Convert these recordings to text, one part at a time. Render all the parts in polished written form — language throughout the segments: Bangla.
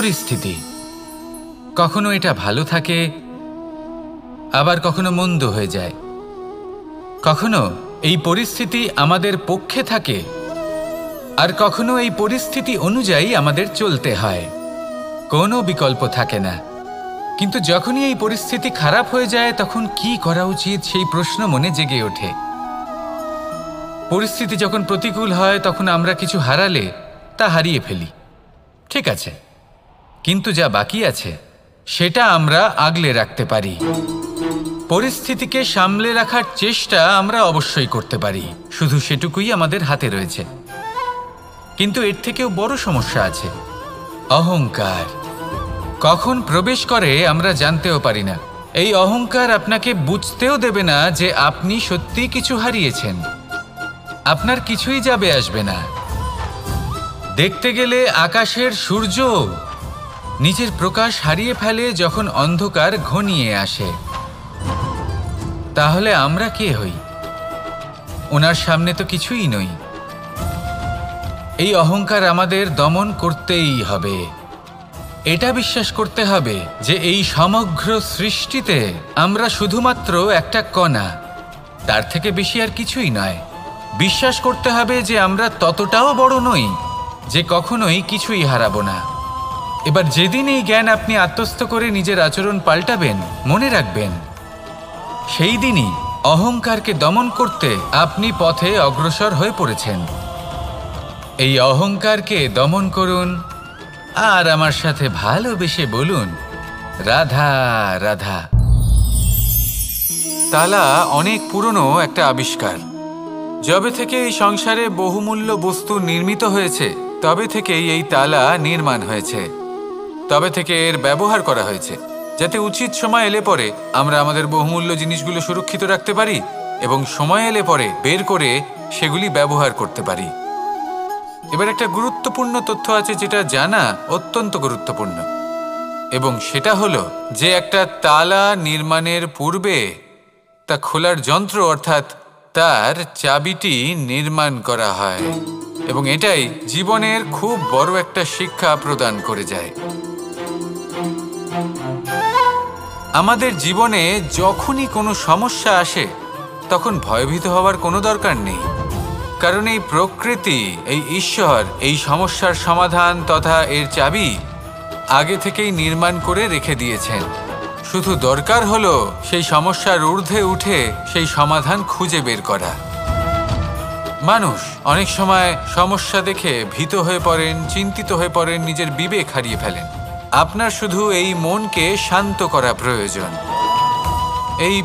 পরিস্থিতি, কখনো এটা ভালো থাকে, আবার কখনো মন্দ হয়ে যায়। কখনো এই পরিস্থিতি আমাদের পক্ষে থাকে, আর কখনো এই পরিস্থিতি অনুযায়ী আমাদের চলতে হয়। কোনো বিকল্প থাকে না। কিন্তু যখনই এই পরিস্থিতি খারাপ হয়ে যায় তখন কি করা উচিত সেই প্রশ্ন মনে জেগে ওঠে। পরিস্থিতি যখন প্রতিকূল হয় তখন আমরা কিছু হারালে তা হারিয়ে ফেলি, ঠিক আছে, কিন্তু যা বাকি আছে সেটা আমরা আগলে রাখতে পারি। পরিস্থিতিকে সামলে রাখার চেষ্টা আমরা অবশ্যই করতে পারি, শুধু সেটুকুই আমাদের হাতে রয়েছে। কিন্তু এর থেকেও বড় সমস্যা আছে, অহংকার। কখন প্রবেশ করে আমরা জানতেও পারি না। এই অহংকার আপনাকে বুঝতেও দেবে না যে আপনি সত্যি কিছু হারিয়েছেন। আপনার কিছুই যাবে আসবে না। দেখতে গেলে আকাশের সূর্য নিজের প্রকাশ হারিয়ে ফেলে যখন অন্ধকার ঘনিয়ে আসে। তাহলে আমরা কে হই? ওনার সামনে তো কিছুই নই। এই অহংকার আমাদের দমন করতেই হবে। এটা বিশ্বাস করতে হবে যে এই সমগ্র সৃষ্টিতে আমরা শুধুমাত্র একটা কণা, তার থেকে বেশি আর কিছুই নয়। বিশ্বাস করতে হবে যে আমরা ততটাও বড় নই যে কখনোই কিছুই হারাবো না। এবার যেদিন এই জ্ঞান আপনি আত্মস্থ করে নিজের আচরণ পাল্টাবেন, মনে রাখবেন সেই দিনই অহংকারকে দমন করতে আপনি পথে অগ্রসর হয়ে পড়েছেন। এই অহংকারকে দমন করুন আর আমার সাথে ভালোবেসে বলুন, রাধা রাধা। তালা অনেক পুরনো একটা আবিষ্কার। যবে থেকে এই সংসারে বহুমূল্য বস্তু নির্মিত হয়েছে তবে থেকেই এই তালা নির্মাণ হয়েছে। তবে থেকে এর ব্যবহার করা হয়েছে যাতে উচিত সময় এলে পরে আমরা আমাদের বহুমূল্য জিনিসগুলো সুরক্ষিত রাখতে পারি এবং সময় এলে পরে বের করে সেগুলি ব্যবহার করতে পারি। এবার একটা গুরুত্বপূর্ণ তথ্য আছে যেটা জানা অত্যন্ত গুরুত্বপূর্ণ, এবং সেটা হলো যে একটা তালা নির্মাণের পূর্বে তা খোলার যন্ত্র অর্থাৎ তার চাবিটি নির্মাণ করা হয়, এবং এটাই জীবনের খুব বড় একটা শিক্ষা প্রদান করে যায়। আমাদের জীবনে যখনই কোনো সমস্যা আসে তখন ভয়ভীত হওয়ার কোনো দরকার নেই, কারণ এই প্রকৃতি, এই ঈশ্বর এই সমস্যার সমাধান তথা এর চাবি আগে থেকেই নির্মাণ করে রেখে দিয়েছেন। শুধু দরকার হলো সেই সমস্যার ঊর্ধ্বে উঠে সেই সমাধান খুঁজে বের করা। মানুষ অনেক সময় সমস্যা দেখে ভীত হয়ে পড়েন, চিন্তিত হয়ে পড়েন, নিজের বিবেক হারিয়ে ফেলেন। আপনার শুধু এই মনকে শান্ত করা প্রয়োজন। এই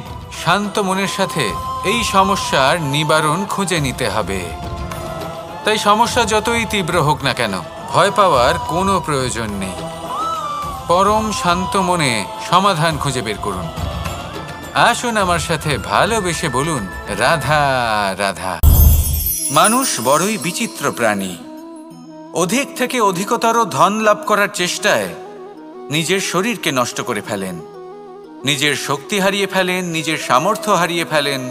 শান্ত মনের সাথে এই সমস্যার নিবারণ খুঁজে নিতে হবে। তাই সমস্যা যতই তীব্র হোক না কেন ভয় পাওয়ার কোনো প্রয়োজন নেই। পরম শান্ত মনে সমাধান খুঁজে বের করুন। আসুন আমার সাথে ভালোবেসে বলুন, রাধা রাধা। মানুষ বড়ই বিচিত্র প্রাণী। অধিক থেকে অধিকতর ধন লাভ করার চেষ্টায় নিজের শরীরকে নষ্ট করে ফেলেন, নিজের শক্তি হারিয়ে ফেলেন, নিজের সামর্থ্য হারিয়ে ফেলেন।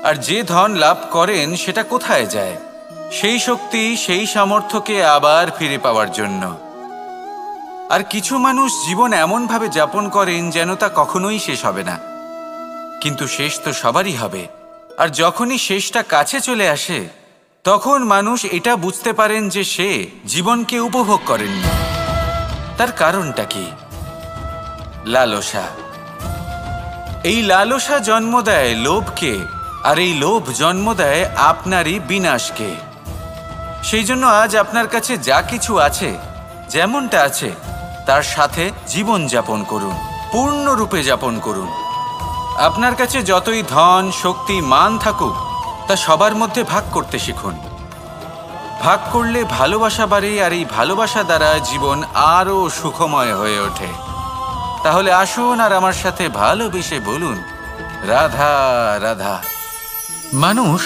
আর যে ধন লাভ করেন সেটা কোথায় যায়? সেই শক্তি, সেই সামর্থ্যকে আবার ফিরে পাওয়ার জন্য। আর কিছু মানুষ জীবন এমনভাবে যাপন করেন যেন তা কখনোই শেষ হবে না, কিন্তু শেষ তো সবারই হবে। আর যখনই শেষটা কাছে চলে আসে তখন মানুষ এটা বুঝতে পারেন যে সে জীবনকে উপভোগ করেননি। তার কারণটা কি? লালসা। এই লালসা জন্ম দেয় লোভকে, আর এই লোভ জন্ম দেয় আপনারই বিনাশকে। সেই জন্য আজ আপনার কাছে যা কিছু আছে, যেমনটা আছে তার সাথে জীবন যাপন করুন, পূর্ণরূপে যাপন করুন। আপনার কাছে যতই ধন, শক্তি, মান থাকুক তা সবার মধ্যে ভাগ করতে শিখুন। ভাগ করলে ভালোবাসা বাড়ে, আর এই ভালোবাসা দ্বারা জীবন আরও সুখময় হয়ে ওঠে। তাহলে আসুন আর আমার সাথে ভালোবেসে বলুন, রাধা রাধা। মানুষ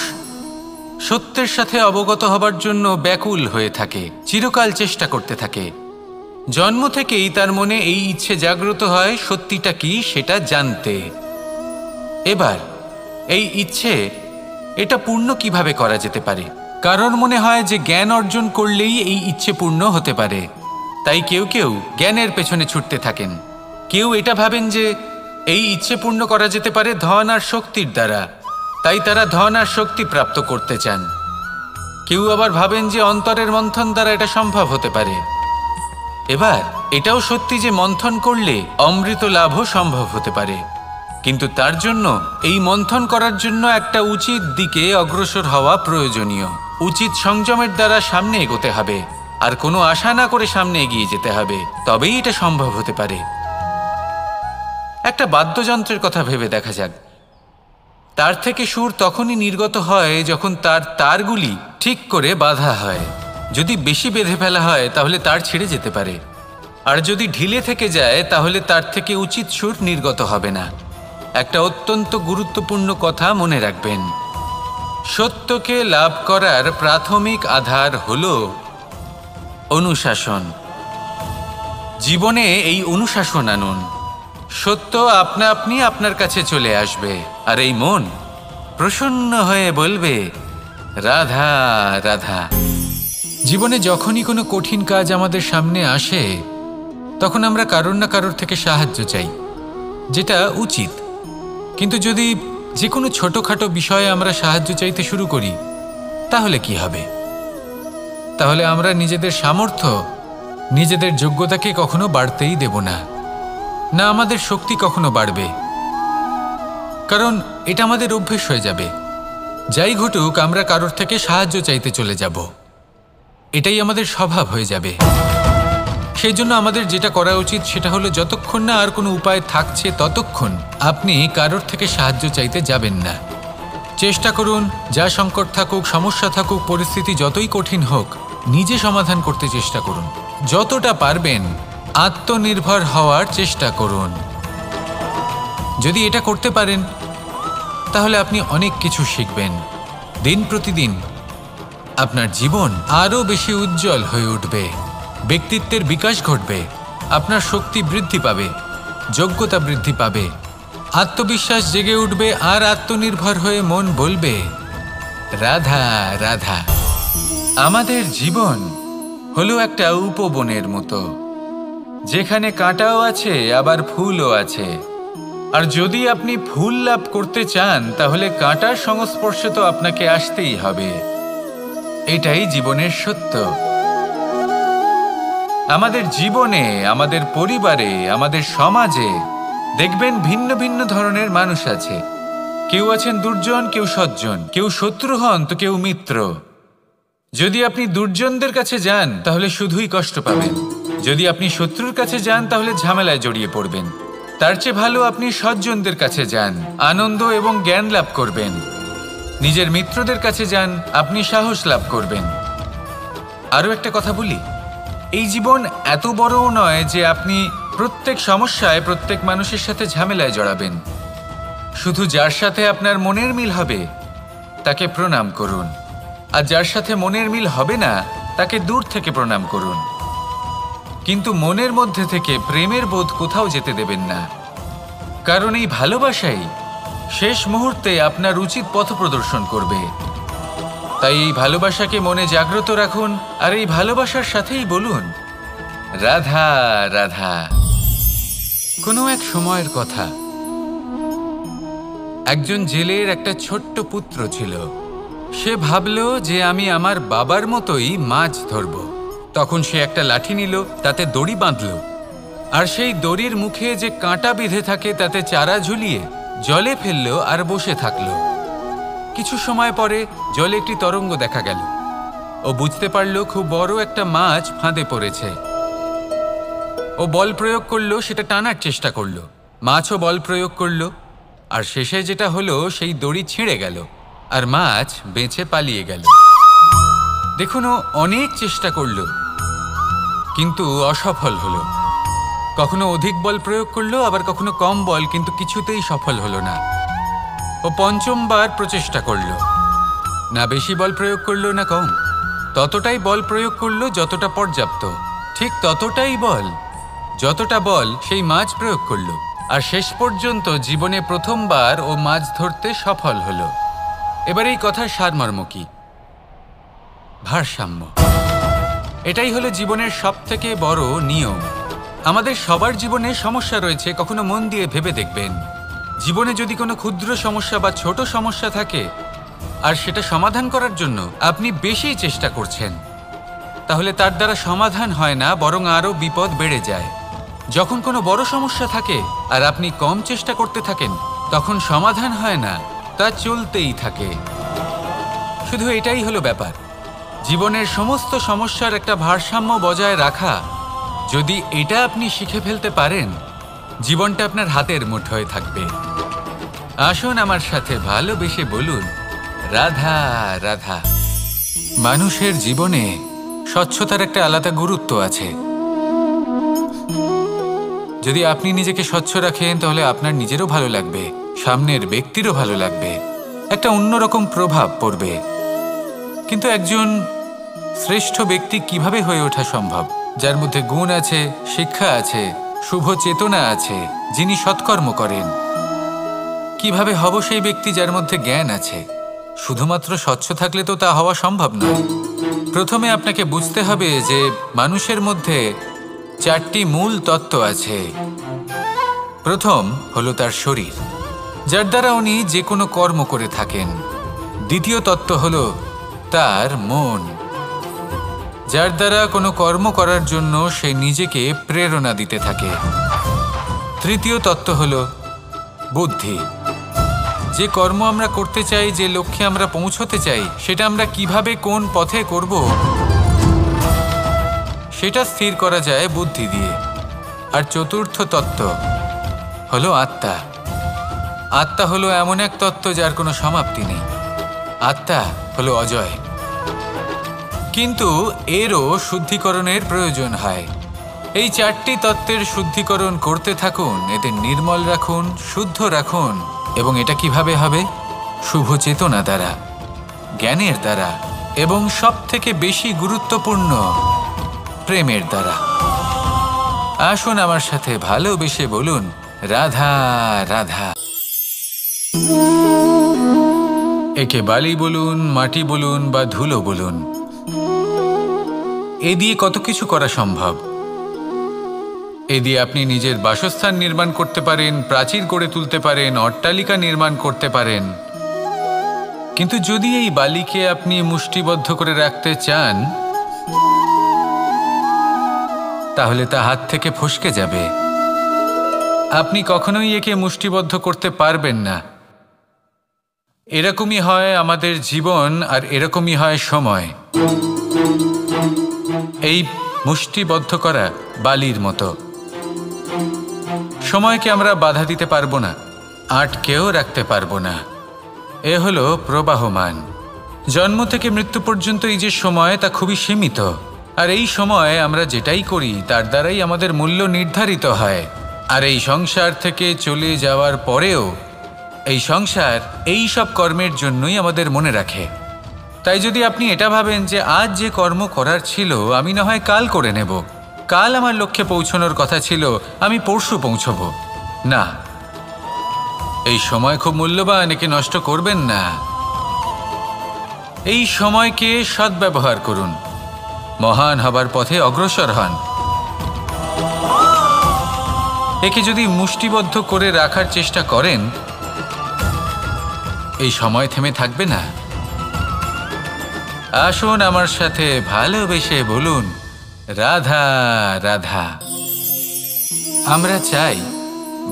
সত্যের সাথে অবগত হবার জন্য ব্যাকুল হয়ে থাকে, চিরকাল চেষ্টা করতে থাকে। জন্ম থেকেই তার মনে এই ইচ্ছে জাগ্রত হয় সত্যিটা কি সেটা জানতে। এবার এই ইচ্ছে এটা পূর্ণ কিভাবে করা যেতে পারে? কারণ মনে হয় যে জ্ঞান অর্জন করলেই এই ইচ্ছে পূর্ণ হতে পারে। তাই কেউ কেউ জ্ঞানের পেছনে ছুটতে থাকেন। কেউ এটা ভাবেন যে এই ইচ্ছে পূর্ণ করা যেতে পারে ধন আর শক্তির দ্বারা, তাই তারা ধন আর শক্তি প্রাপ্ত করতে চান। কেউ আবার ভাবেন যে অন্তরের মন্থন দ্বারা এটা সম্ভব হতে পারে। এবার এটাও সত্যি যে মন্থন করলে অমৃত লাভও সম্ভব হতে পারে, কিন্তু তার জন্য এই মন্থন করার জন্য একটা উচিত দিকে অগ্রসর হওয়া প্রয়োজনীয়। উচিত সংযমের দ্বারা সামনে এগোতে হবে, আর কোনো আশা না করে সামনে এগিয়ে যেতে হবে, তবেই এটা সম্ভব হতে পারে। একটা বাদ্যযন্ত্রের কথা ভেবে দেখা যাক। তার থেকে সুর তখনই নির্গত হয় যখন তার তারগুলি ঠিক করে বাঁধা হয়। যদি বেশি বেঁধে ফেলা হয় তাহলে তার ছিঁড়ে যেতে পারে, আর যদি ঢিলে থেকে যায় তাহলে তার থেকে উচিত সুর নির্গত হবে না। একটা অত্যন্ত গুরুত্বপূর্ণ কথা মনে রাখবেন, সত্যকে লাভ করার প্রাথমিক আধার হল অনুশাসন। জীবনে এই অনুশাসন আনুন, সত্য আপনা আপনি আপনার কাছে চলে আসবে, আর এই মন প্রসন্ন হয়ে বলবে রাধা রাধা। জীবনে যখনই কোনো কঠিন কাজ আমাদের সামনে আসে তখন আমরা কারোর না কারোর থেকে সাহায্য চাই, যেটা উচিত। কিন্তু যদি যে কোনো ছোটোখাটো বিষয়ে আমরা সাহায্য চাইতে শুরু করি তাহলে কি হবে? তাহলে আমরা নিজেদের সামর্থ্য, নিজেদের যোগ্যতাকে কখনো বাড়তেই দেব না, না আমাদের শক্তি কখনো বাড়বে, কারণ এটা আমাদের অভ্যেস হয়ে যাবে। যাই ঘটুক আমরা কারোর থেকে সাহায্য চাইতে চলে যাব, এটাই আমাদের স্বভাব হয়ে যাবে। সেই জন্য আমাদের যেটা করা উচিত সেটা হলো যতক্ষণ না আর কোনো উপায় থাকছে ততক্ষণ আপনি কারোর থেকে সাহায্য চাইতে যাবেন না। চেষ্টা করুন, যা সংকট থাকুক, সমস্যা থাকুক, পরিস্থিতি যতই কঠিন হোক, নিজে সমাধান করতে চেষ্টা করুন। যতটা পারবেন আত্মনির্ভর হওয়ার চেষ্টা করুন। যদি এটা করতে পারেন তাহলে আপনি অনেক কিছু শিখবেন। দিন প্রতিদিন আপনার জীবন আরও বেশি উজ্জ্বল হয়ে উঠবে, ব্যক্তিত্বের বিকাশ ঘটবে, আপনার শক্তি বৃদ্ধি পাবে, যোগ্যতা বৃদ্ধি পাবে, আত্মবিশ্বাস জেগে উঠবে, আর আত্মনির্ভর হয়ে মন বলবে রাধা রাধা। আমাদের জীবন হলো একটা উপবনের মতো, যেখানে কাঁটাও আছে আবার ফুলও আছে। আর যদি আপনি ফুল লাভ করতে চান তাহলে কাঁটার সংস্পর্শে তো আপনাকে আসতেই হবে। এটাই জীবনের সত্য। আমাদের জীবনে, আমাদের পরিবারে, আমাদের সমাজে দেখবেন ভিন্ন ভিন্ন ধরনের মানুষ আছে। কেউ আছেন দুর্জন, কেউ সজ্জন, কেউ শত্রু হন তো কেউ মিত্র। যদি আপনি দুর্জনদের কাছে যান তাহলে শুধুই কষ্ট পাবেন, যদি আপনি শত্রুর কাছে যান তাহলে ঝামেলায় জড়িয়ে পড়বেন। তার চেয়ে ভালো আপনি সজ্জনদের কাছে যান, আনন্দ এবং জ্ঞান লাভ করবেন। নিজের মিত্রদের কাছে যান, আপনি সাহস লাভ করবেন। আরও একটা কথা বলি, এই জীবন এত বড়ও নয় যে আপনি প্রত্যেক সমস্যায় প্রত্যেক মানুষের সাথে ঝামেলায় জড়াবেন। শুধু যার সাথে আপনার মনের মিল হবে তাকে প্রণাম করুন, আর যার সাথে মনের মিল হবে না তাকে দূর থেকে প্রণাম করুন। কিন্তু মনের মধ্যে থেকে প্রেমের বোধ কোথাও যেতে দেবেন না, কারণ এই ভালোবাসাই শেষ মুহূর্তে আপনার উচিত পথ প্রদর্শন করবে। তাই এই ভালোবাসাকে মনে জাগ্রত রাখুন, আর এই ভালোবাসার সাথেই বলুন রাধা রাধা। কোনো এক সময়ের কথা, একজন জেলের একটা ছোট্ট পুত্র ছিল। সে ভাবল যে আমি আমার বাবার মতোই মাছ ধরব। তখন সে একটা লাঠি নিল, তাতে দড়ি বাঁধল, আর সেই দড়ির মুখে যে কাঁটা বিঁধে থাকে তাতে চারা ঝুলিয়ে জলে ফেলল আর বসে থাকল। কিছু সময় পরে জলে একটি তরঙ্গ দেখা গেল। ও বুঝতে পারল খুব বড় একটা মাছ ফাঁদে পড়েছে। ও বল প্রয়োগ করলো, সেটা টানার চেষ্টা করলো, মাছও বল প্রয়োগ করলো, আর শেষে যেটা হলো সেই দড়ি ছিঁড়ে গেল আর মাছ বেঁচে পালিয়ে গেল। দেখুন, ও অনেক চেষ্টা করলো কিন্তু অসফল হলো। কখনো অধিক বল প্রয়োগ করলো, আবার কখনো কম বল, কিন্তু কিছুতেই সফল হলো না। ও পঞ্চমবার প্রচেষ্টা করলো, না বেশি বল প্রয়োগ করলো না কম, ততটাই বল প্রয়োগ করলো যতটা পর্যাপ্ত, ঠিক ততটাই বল, যতটা বল সেই মাছ প্রয়োগ করলো। আর শেষ পর্যন্ত জীবনে প্রথমবার ও মাছ ধরতে সফল হলো। এবার এই কথার সারমর্ম কি? ভারসাম্য। এটাই হলো জীবনের সবথেকে বড় নিয়ম। আমাদের সবার জীবনে সমস্যা রয়েছে, কখনো মন দিয়ে ভেবে দেখবেন। জীবনে যদি কোনো ক্ষুদ্র সমস্যা বা ছোট সমস্যা থাকে আর সেটা সমাধান করার জন্য আপনি বেশি চেষ্টা করছেন, তাহলে তার দ্বারা সমাধান হয় না, বরং আরও বিপদ বেড়ে যায়। যখন কোনো বড় সমস্যা থাকে আর আপনি কম চেষ্টা করতে থাকেন, তখন সমাধান হয় না, তা চলতেই থাকে। শুধু এটাই হলো ব্যাপার। জীবনের সমস্ত সমস্যার একটা ভারসাম্য বজায় রাখা, যদি এটা আপনি শিখে ফেলতে পারেন, জীবনটা আপনার হাতের মুঠোয় থাকবে। আসুন আমার সাথে ভালোবেসে বলুন, রাধা রাধা। মানুষের জীবনে স্বচ্ছতার একটা আলাদা গুরুত্ব আছে। যদি আপনি নিজেকে স্বচ্ছ রাখেন, তাহলে আপনার নিজেরও ভালো লাগবে, সামনের ব্যক্তিরও ভালো লাগবে, একটা অন্যরকম প্রভাব পড়বে। কিন্তু একজন শ্রেষ্ঠ ব্যক্তি কিভাবে হয়ে ওঠা সম্ভব? যার মধ্যে গুণ আছে, শিক্ষা আছে, শুভ চেতনা আছে, যিনি সৎকর্ম করেন। কিভাবে হব সেই ব্যক্তি যার মধ্যে জ্ঞান আছে? শুধুমাত্র স্বচ্ছ থাকলে তো তা হওয়া সম্ভব নয়। প্রথমে আপনাকে বুঝতে হবে যে মানুষের মধ্যে 4টি মূল তত্ত্ব আছে। প্রথম হলো তার শরীর, যার দ্বারা উনি যে কোনো কর্ম করে থাকেন। দ্বিতীয় তত্ত্ব হলো তার মন, যার দ্বারা কোনো কর্ম করার জন্য সে নিজেকে প্রেরণা দিতে থাকে। তৃতীয় তত্ত্ব হলো বুদ্ধি, যে কর্ম আমরা করতে চাই, যে লক্ষ্যে আমরা পৌঁছতে চাই, সেটা আমরা কিভাবে কোন পথে করব, সেটা স্থির করা যায় বুদ্ধি দিয়ে। আর চতুর্থ তত্ত্ব হলো আত্মা। আত্মা হলো এমন এক তত্ত্ব যার কোনো সমাপ্তি নেই। আত্মা হলো অজয়। কিন্তু এরও শুদ্ধিকরণের প্রয়োজন হয়। এই 4টি তত্ত্বের শুদ্ধিকরণ করতে থাকুন, এদের নির্মল রাখুন, শুদ্ধ রাখুন। এবং এটা কিভাবে হবে? শুভ চেতনা দ্বারা, জ্ঞানের দ্বারা, এবং সবথেকে বেশি গুরুত্বপূর্ণ প্রেমের দ্বারা। আসুন আমার সাথে ভালোবেসে বলুন, রাধা রাধা। একে বালি বলুন, মাটি বলুন বা ধুলো বলুন, এ দিয়ে কত কিছু করা সম্ভব। এ দিয়ে আপনি নিজের বাসস্থান নির্মাণ করতে পারেন, প্রাচীর গড়ে তুলতে পারেন, অট্টালিকা নির্মাণ করতে পারেন। কিন্তু যদি এই বালিকে আপনি মুষ্টিবদ্ধ করে রাখতে চান, তাহলে তা হাত থেকে ফসকে যাবে। আপনি কখনোই একে মুষ্টিবদ্ধ করতে পারবেন না। এরকমই হয় আমাদের জীবন, আর এরকমই হয় সময়। এই মুষ্টিবদ্ধ করা বালির মতো। সময়কে আমরা বাধা দিতে পারবো না, আটকেও রাখতে পারবো না। এ হলো প্রবাহমান। জন্ম থেকে মৃত্যু পর্যন্ত এই যে সময়, তা খুবই সীমিত। আর এই সময় আমরা যেটাই করি তার দ্বারাই আমাদের মূল্য নির্ধারিত হয়। আর এই সংসার থেকে চলে যাওয়ার পরেও এই সংসার এই সব কর্মের জন্যই আমাদের মনে রাখে। তাই যদি আপনি এটা ভাবেন যে আজ যে কর্ম করার ছিল আমি না হয় কাল করে নেব, কাল আমার লক্ষ্যে পৌঁছানোর কথা ছিল আমি পরশু পৌঁছব, না, এই সময় খুব মূল্যবান, একে নষ্ট করবেন না। এই সময়কে সদ্ব্যবহার করুন, মহান হবার পথে অগ্রসর হন। একে যদি মুষ্টিবদ্ধ করে রাখার চেষ্টা করেন, এই সময় থেমে থাকবে না। আসুন আমার সাথে ভালোবেসে বলুন, রাধা রাধা। আমরা চাই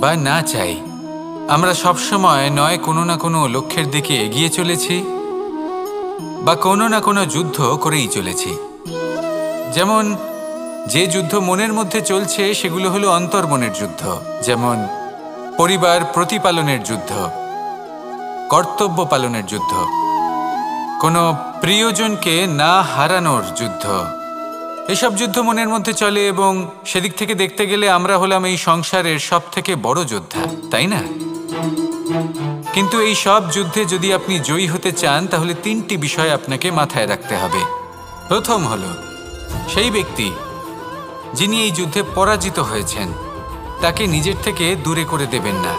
বা না চাই, আমরা সবসময় নয় কোনো না কোনো লক্ষ্যের দিকে এগিয়ে চলেছি বা কোনো না কোনো যুদ্ধ করেই চলেছি। যেমন যে যুদ্ধ মনের মধ্যে চলছে সেগুলো হলো অন্তর্মনের যুদ্ধ, যেমন পরিবার প্রতিপালনের যুদ্ধ, কর্তব্য পালনের যুদ্ধ, কোনো প্রিয়জনকে না হারানোর যুদ্ধ। এসব যুদ্ধ মনের মধ্যে চলে এবং সেদিক থেকে দেখতে গেলে আমরা হলাম এই সংসারের সব থেকে বড় যোদ্ধা, তাই না? কিন্তু এই সব যুদ্ধে যদি আপনি জয়ী হতে চান, তাহলে 3টি বিষয় আপনাকে মাথায় রাখতে হবে। প্রথম হলো সেই ব্যক্তি যিনি এই যুদ্ধে পরাজিত হয়েছেন তাকে নিজের থেকে দূরে করে দেবেন না,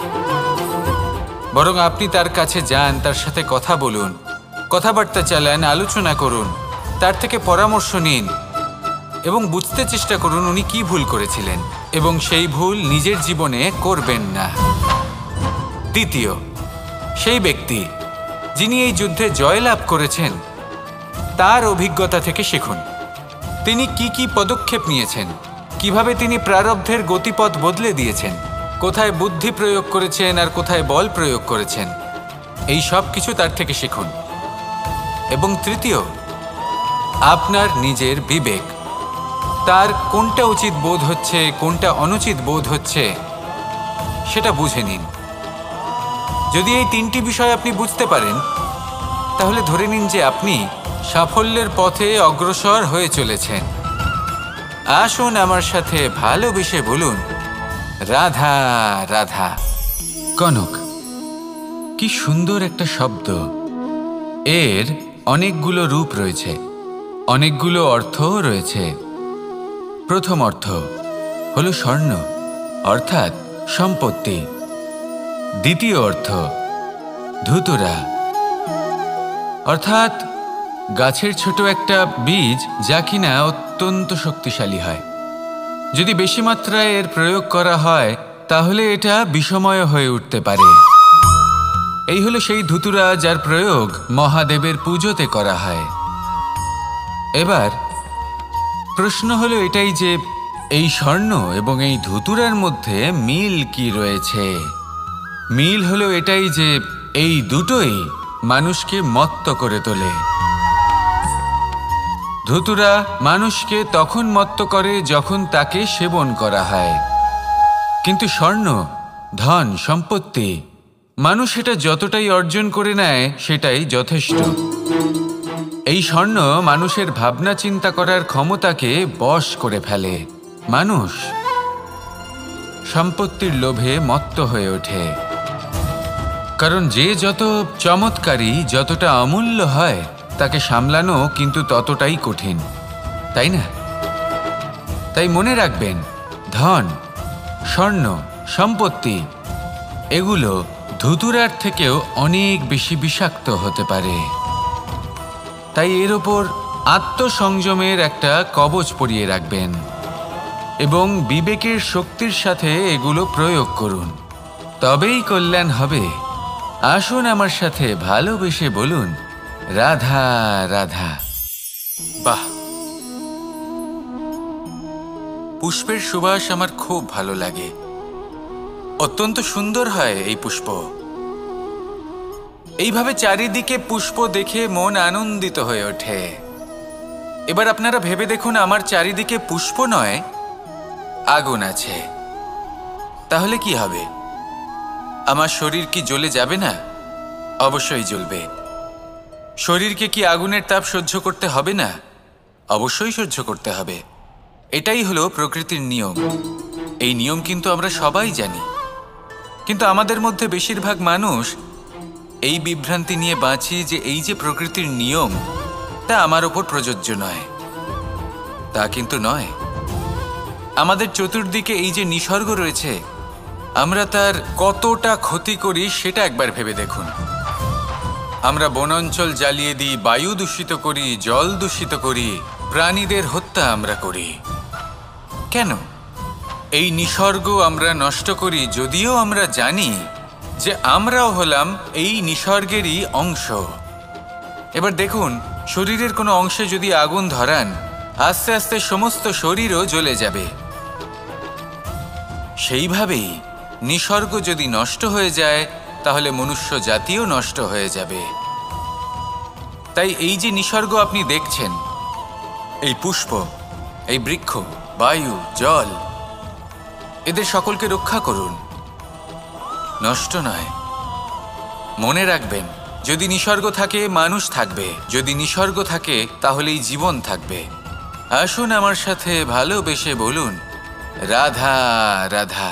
বরং আপনি তার কাছে যান, তার সাথে কথা বলুন, কথাবার্তা চালান, আলোচনা করুন, তার থেকে পরামর্শ নিন এবং বুঝতে চেষ্টা করুন উনি কি ভুল করেছিলেন এবং সেই ভুল নিজের জীবনে করবেন না। দ্বিতীয়, সেই ব্যক্তি যিনি এই যুদ্ধে জয়লাভ করেছেন তার অভিজ্ঞতা থেকে শিখুন। তিনি কি কি পদক্ষেপ নিয়েছেন, কিভাবে তিনি প্রারব্ধের গতিপথ বদলে দিয়েছেন, কোথায় বুদ্ধি প্রয়োগ করেছেন আর কোথায় বল প্রয়োগ করেছেন, এই সব কিছু তার থেকে শিখুন। এবং তৃতীয়, আপনার নিজের বিবেক, তার কোনটা উচিত বোধ হচ্ছে কোনটা অনুচিত বোধ হচ্ছে সেটা বুঝে নিন। যদি এই তিনটি বিষয় আপনি বুঝতে পারেন তাহলে ধরে নিন যে আপনি সাফল্যের পথে অগ্রসর হয়ে চলেছেন। আসুন আমার সাথে ভালোবেসে বলুন, রাধা রাধা। কনক, কি সুন্দর একটা শব্দ। এর অনেকগুলো রূপ রয়েছে, অনেকগুলো অর্থও রয়েছে। প্রথম অর্থ হলো স্বর্ণ, অর্থাৎ সম্পত্তি। দ্বিতীয় অর্থ ধুতুরা, অর্থাৎ গাছের ছোট একটা বীজ যা কিনা অত্যন্ত শক্তিশালী হয়। যদি বেশি মাত্রায় এর প্রয়োগ করা হয় তাহলে এটা বিষময় হয়ে উঠতে পারে। এই হলো সেই ধুতুরা যার প্রয়োগ মহাদেবের পুজোতে করা হয়। এবার প্রশ্ন হলো এটাই যে এই স্বর্ণ এবং এই ধুতুরার মধ্যে মিল কি রয়েছে। মিল হলো এটাই যে এই দুটোই মানুষকে মত্ত করে তোলে। ধুতুরা মানুষকে তখন মত্ত করে যখন তাকে সেবন করা হয়, কিন্তু স্বর্ণ, ধন, সম্পত্তি, মানুষ এটা যতটাই অর্জন করে নেয় সেটাই যথেষ্ট। এই স্বর্ণ মানুষের ভাবনা চিন্তা করার ক্ষমতাকে বশ করে ফেলে। মানুষ সম্পত্তির লোভে মত্ত হয়ে ওঠে, কারণ যে যত চমৎকারী, যতটা অমূল্য হয় তাকে সামলানো কিন্তু ততটাই কঠিন, তাই না? তাই মনে রাখবেন, ধন, স্বর্ণ, সম্পত্তি এগুলো ধুতুরার থেকেও অনেক বেশি বিষাক্ত হতে পারে। তাই এর ওপর আত্মসংযমের একটা কবচ পরিয়ে রাখবেন এবং বিবেকের শক্তির সাথে এগুলো প্রয়োগ করুন, তবেই কল্যাণ হবে। আসুন আমার সাথে ভালোবেসে বলুন, রাধা রাধা। বাহ, পুষ্পের সুবাস আমার খুব ভালো লাগে। অত্যন্ত সুন্দর হয় এই পুষ্প। এইভাবে চারিদিকে পুষ্প দেখে মন আনন্দিত হয়ে ওঠে। এবার আপনারা ভেবে দেখুন, আমার চারিদিকে পুষ্প নয়, আগুন আছে। তাহলে কি হবে? আমার শরীর কি জ্বলে যাবে না? অবশ্যই জ্বলবে। শরীরকে কি আগুনের তাপ সহ্য করতে হবে না? অবশ্যই সহ্য করতে হবে। এটাই হলো প্রকৃতির নিয়ম। এই নিয়ম কিন্তু আমরা সবাই জানি, কিন্তু আমাদের মধ্যে বেশিরভাগ মানুষ এই বিভ্রান্তি নিয়ে বাঁচি যে এই যে প্রকৃতির নিয়ম তা আমার ওপর প্রযোজ্য নয়। তা কিন্তু নয়। আমাদের চতুর্দিকে এই যে নিসর্গ রয়েছে, আমরা তার কতটা ক্ষতি করি সেটা একবার ভেবে দেখুন। আমরা বনাঞ্চল জ্বালিয়ে দিই, বায়ু দূষিত করি, জল দূষিত করি, প্রাণীদের হত্যা আমরা করি। কেন? এই নিসর্গ আমরা নষ্ট করি, যদিও আমরা জানি যে আমরাও হলাম এই নিসর্গেরই অংশ। এবার দেখুন, শরীরের কোনো অংশে যদি আগুন ধরান, আস্তে আস্তে সমস্ত শরীরও জ্বলে যাবে। সেইভাবেই নিসর্গ যদি নষ্ট হয়ে যায় তাহলে মনুষ্য জাতিও নষ্ট হয়ে যাবে। তাই এই যে নিসর্গ আপনি দেখছেন, এই পুষ্প, এই বৃক্ষ, বায়ু, জল, এদের সকলকে রক্ষা করুন, নষ্ট নয়। মনে রাখবেন, যদি নিসর্গ থাকে মানুষ থাকবে, যদি নিসর্গ থাকে তাহলেই জীবন থাকবে। আসুন আমার সাথে ভালোবেসে বলুন, রাধা রাধা।